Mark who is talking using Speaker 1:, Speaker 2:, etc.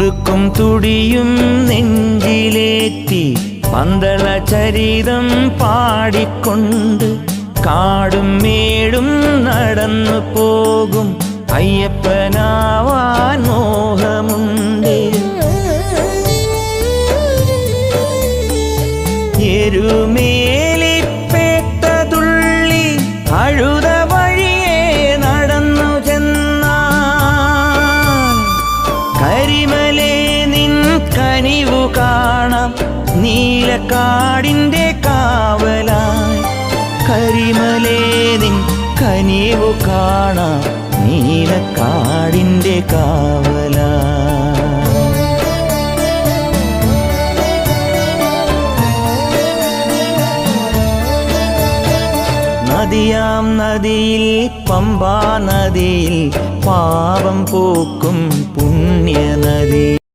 Speaker 1: ും തുടിയും നെഞ്ചിലേറ്റി പന്തള ചരിതം പാടിക്കൊണ്ട് കാടും മേടും നടന്നു പോകും അയ്യപ്പനാവാൻ മോഹമുണ്ട്. എരുമേലിപ്പേട്ട തുള്ളി അഴുത വഴിയെ നടന്നു ചെന്നാൽ കരിമലേ നിൻ കനിവു കാണാം നീലക്കാടിൻ്റെ കാവലായി. കരിമലേ നിൻ കനിവു കാണാം നീലക്കാടിൻ്റെ കാവലായി. നദിയാം നദിയിൽ പമ്പാ നദിയിൽ പാപം പോക്കും പുണ്യനദി.